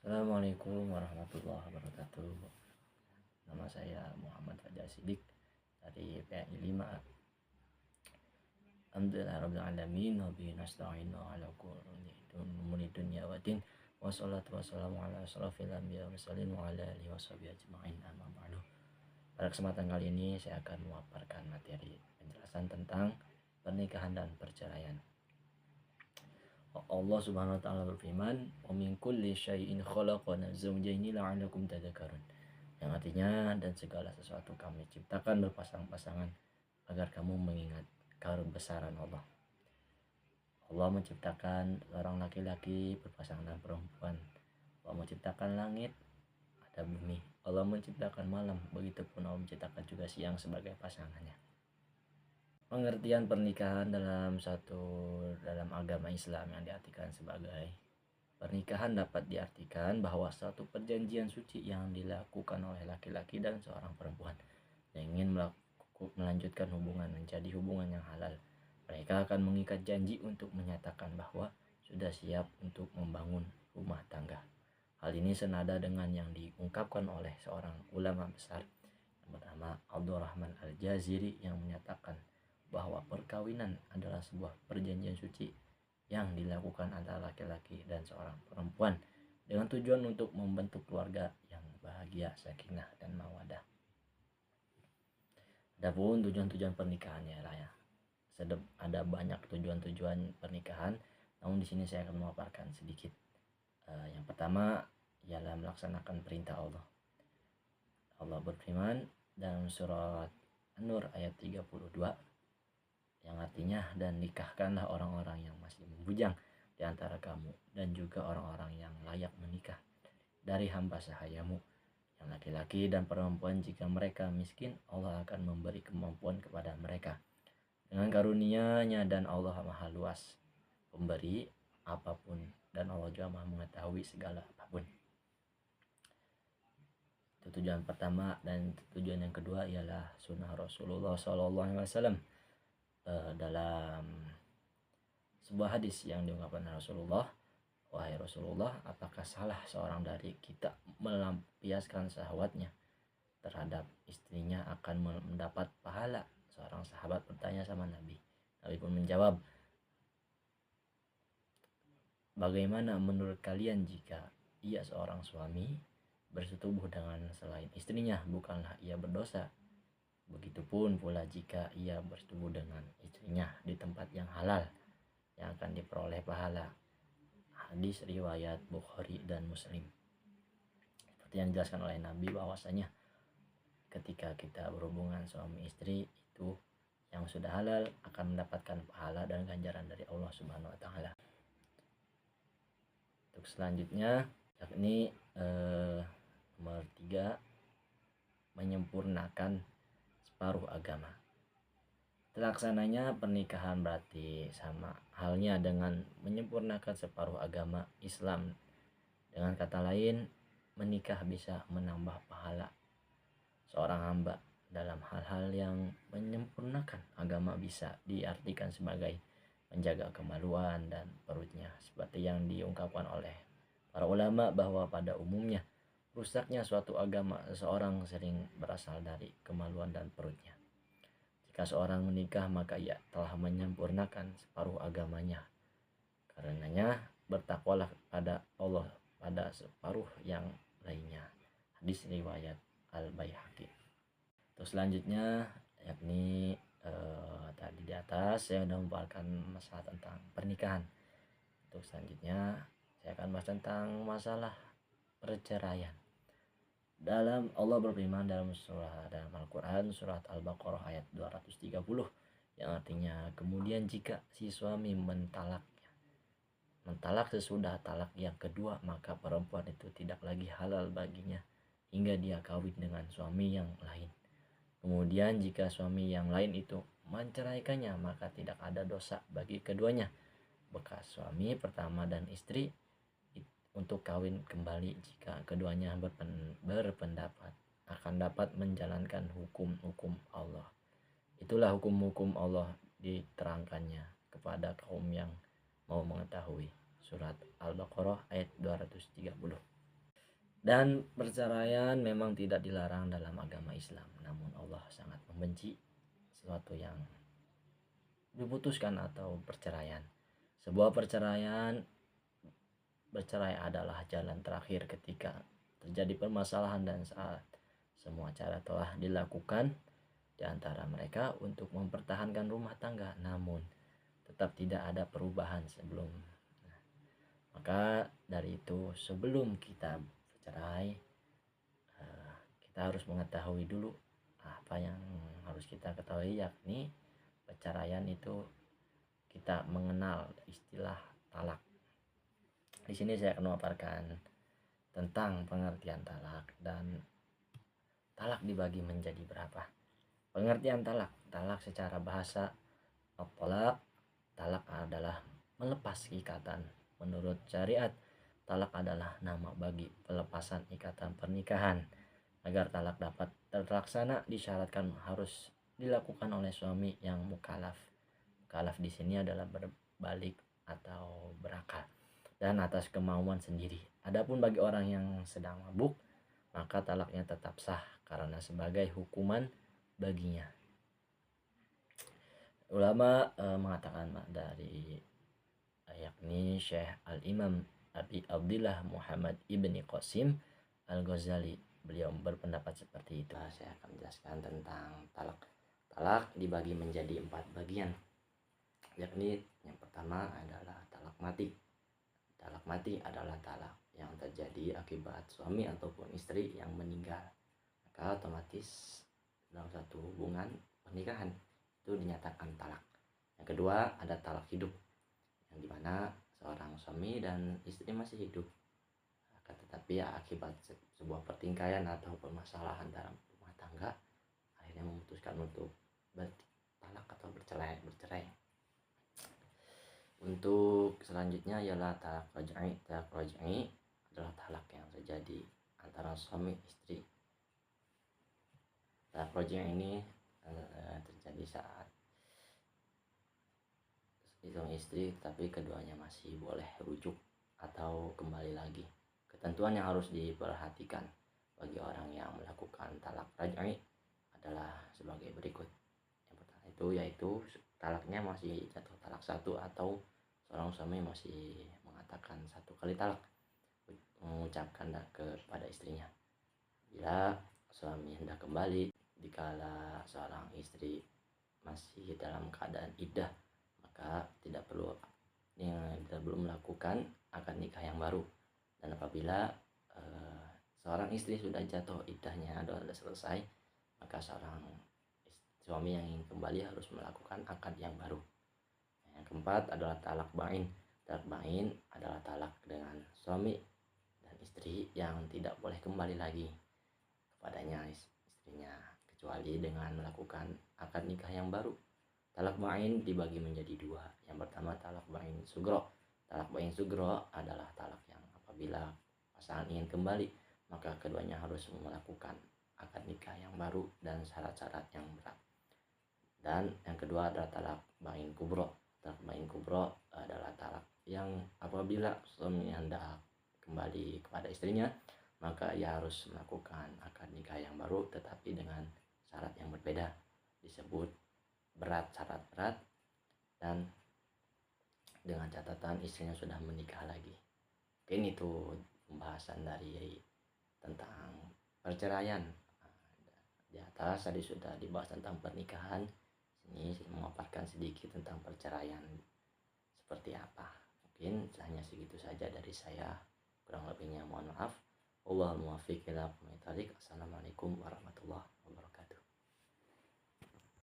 Assalamualaikum warahmatullahi wabarakatuh. Nama saya Muhammad Fajar Sidik dari PAI 5. Alhamdulillahirrahmanirrahim. Wabihi nasta'inu ala umuri dunya wa din. Wassalatu wassalamu ala asrafil anbiya wa mursalin wa ala alihi washabihi ajma'in, amma ba'du. Pada kesempatan kali ini saya akan memaparkan materi penjelasan tentang pernikahan dan perceraian. Allah Subhanahu wa taala berfirman, "Wa min kulli syai'in khalaqna zawjaini la'allakum tadhakkarun." Yang artinya, dan segala sesuatu kami ciptakan berpasang-pasangan agar kamu mengingat kebesaran Allah. Allah menciptakan seorang laki-laki berpasangan dengan perempuan. Allah menciptakan langit, ada bumi. Allah menciptakan malam, begitupun Allah menciptakan juga siang sebagai pasangannya. Pengertian pernikahan dalam agama Islam yang diartikan sebagai pernikahan dapat diartikan bahwa suatu perjanjian suci yang dilakukan oleh laki-laki dan seorang perempuan yang ingin melanjutkan hubungan menjadi hubungan yang halal. Mereka akan mengikat janji untuk menyatakan bahwa sudah siap untuk membangun rumah tangga. Hal ini senada dengan yang diungkapkan oleh seorang ulama besar yang bernama Abdurrahman Al-Jaziri yang menyatakan bahwa perkawinan adalah sebuah perjanjian suci yang dilakukan antara laki-laki dan seorang perempuan dengan tujuan untuk membentuk keluarga yang bahagia, sakinah dan mawaddah. Adapun tujuan-tujuan pernikahannya lah ya. Ada banyak tujuan-tujuan pernikahan, namun di sini saya akan memaparkan sedikit. Yang pertama ialah melaksanakan perintah Allah. Allah berfirman dalam surat An-Nur ayat 32 yang artinya, dan nikahkanlah orang-orang yang masih membujang di antara kamu dan juga orang-orang yang layak menikah dari hamba sahayamu yang laki-laki dan perempuan. Jika mereka miskin, Allah akan memberi kemampuan kepada mereka dengan karunia-Nya, dan Allah Maha Luas pemberi apapun, dan Allah juga Maha mengetahui segala apapun. Itu tujuan pertama. Dan tujuan yang kedua ialah sunnah Rasulullah SAW. Dalam sebuah hadis yang diungkapkan Rasulullah, "Wahai Rasulullah, apakah salah seorang dari kita melampiaskan syahwatnya terhadap istrinya akan mendapat pahala?" Seorang sahabat bertanya sama Nabi. Nabi pun menjawab, "Bagaimana menurut kalian jika ia seorang suami bersetubuh dengan selain istrinya, bukanlah ia berdosa? Begitupun pula jika ia bersetubuh dengan istrinya di tempat yang halal, yang akan diperoleh pahala." Hadis riwayat Bukhari dan Muslim. Seperti yang dijelaskan oleh Nabi bahwasanya ketika kita berhubungan suami istri itu yang sudah halal akan mendapatkan pahala dan ganjaran dari Allah Subhanahu wa taala. Untuk selanjutnya yakni nomor 3, menyempurnakan separuh agama. Terlaksananya pernikahan berarti sama halnya dengan menyempurnakan separuh agama Islam. Dengan kata lain, menikah bisa menambah pahala seorang hamba dalam hal-hal yang menyempurnakan agama. Bisa diartikan sebagai menjaga kemaluan dan perutnya, seperti yang diungkapkan oleh para ulama bahwa pada umumnya rusaknya suatu agama seseorang sering berasal dari kemaluan dan perutnya. Jika seorang menikah, maka ia telah menyempurnakan separuh agamanya. Karenanya bertakwalah pada Allah pada separuh yang lainnya. Hadis riwayat Al-Baihaqi. Terus selanjutnya yakni tadi di atas saya sudah memaparkan masalah tentang pernikahan. Untuk selanjutnya saya akan bahas tentang masalah perceraian. Dalam Allah berfirman dalam Al-Quran surat Al-Baqarah ayat 230 yang artinya, kemudian jika si suami mentalak sesudah talak yang kedua, maka perempuan itu tidak lagi halal baginya hingga dia kawin dengan suami yang lain. Kemudian jika suami yang lain itu menceraikannya, maka tidak ada dosa bagi keduanya, bekas suami pertama dan istri, untuk kawin kembali jika keduanya berpendapat akan dapat menjalankan hukum-hukum Allah. Itulah hukum-hukum Allah diterangkannya kepada kaum yang mau mengetahui. Surat Al-Baqarah ayat 230. Dan perceraian memang tidak dilarang dalam agama Islam, namun Allah sangat membenci sesuatu yang diputuskan atau perceraian. Sebuah perceraian, bercerai adalah jalan terakhir ketika terjadi permasalahan dan saat semua cara telah dilakukan di antara mereka untuk mempertahankan rumah tangga, namun tetap tidak ada perubahan sebelum. Maka dari itu sebelum kita bercerai, kita harus mengetahui dulu apa yang harus kita ketahui, yakni perceraian itu kita mengenal istilah talak. Di sini saya akan memaparkan tentang pengertian talak, dan talak dibagi menjadi berapa. Pengertian talak, talak secara bahasa, talak, talak adalah melepas ikatan. Menurut syariat, talak adalah nama bagi pelepasan ikatan pernikahan. Agar talak dapat terlaksana disyaratkan harus dilakukan oleh suami yang mukallaf. Mukallaf di sini adalah berbalik atau berakal dan atas kemauan sendiri. Adapun bagi orang yang sedang mabuk, maka talaknya tetap sah karena sebagai hukuman baginya. Ulama mengatakan dari yakni Syekh Al-Imam Abi Abdillah Muhammad Ibni Qasim Al-Ghazali, beliau berpendapat seperti itu. Saya akan menjelaskan tentang talak. Talak dibagi menjadi 4 bagian, yakni yang pertama adalah talak mati. Talak mati adalah talak yang terjadi akibat suami ataupun istri yang meninggal, maka otomatis dalam satu hubungan pernikahan itu dinyatakan talak. Yang kedua ada talak hidup, yang dimana seorang suami dan istri masih hidup, tetapi akibat sebuah pertingkaian atau permasalahan dalam rumah tangga akhirnya memutuskan untuk bertalak atau bercerai. Untuk selanjutnya ialah talak raj'i. Talak raj'i adalah talak yang terjadi antara suami istri. Talak raj'i ini terjadi saat suami istri tapi keduanya masih boleh rujuk atau kembali lagi. Ketentuan yang harus diperhatikan bagi orang yang melakukan talak raj'i adalah sebagai berikut. Yang pertama itu yaitu talaknya masih jatuh talak 1 atau seorang suami masih mengatakan 1 kali talak, mengucapkan kepada istrinya. Bila suami hendak kembali dikala seorang istri masih dalam keadaan iddah, maka tidak perlu melakukan akad nikah yang baru. Dan apabila seorang istri sudah jatuh iddahnya sudah selesai, maka seorang suami yang ingin kembali harus melakukan akad yang baru. Yang keempat adalah talak bain. Talak bain adalah talak dengan suami dan istri yang tidak boleh kembali lagi kepadanya istrinya kecuali dengan melakukan akad nikah yang baru. Talak bain dibagi menjadi 2. Yang pertama talak bain sugro. Talak bain sugro adalah talak yang apabila pasangan ingin kembali, maka keduanya harus melakukan akad nikah yang baru dan syarat-syarat yang berat. Dan yang kedua adalah talak bain kubro. Talak bain kubro adalah talak yang apabila suami hendak kembali kepada istrinya, maka ia harus melakukan akad nikah yang baru tetapi dengan syarat yang berbeda, disebut berat, syarat berat, dan dengan catatan istrinya sudah menikah lagi. Mungkin itu pembahasan dari tentang perceraian. Di atas tadi sudah dibahas tentang pernikahan. Sini saya memaparkan sedikit tentang perceraian seperti apa. Mungkin hanya segitu saja dari saya. Kurang lebihnya mohon maaf. Wallahul muwaffiq ila aqwamit thoriq. Assalamualaikum warahmatullahi wabarakatuh.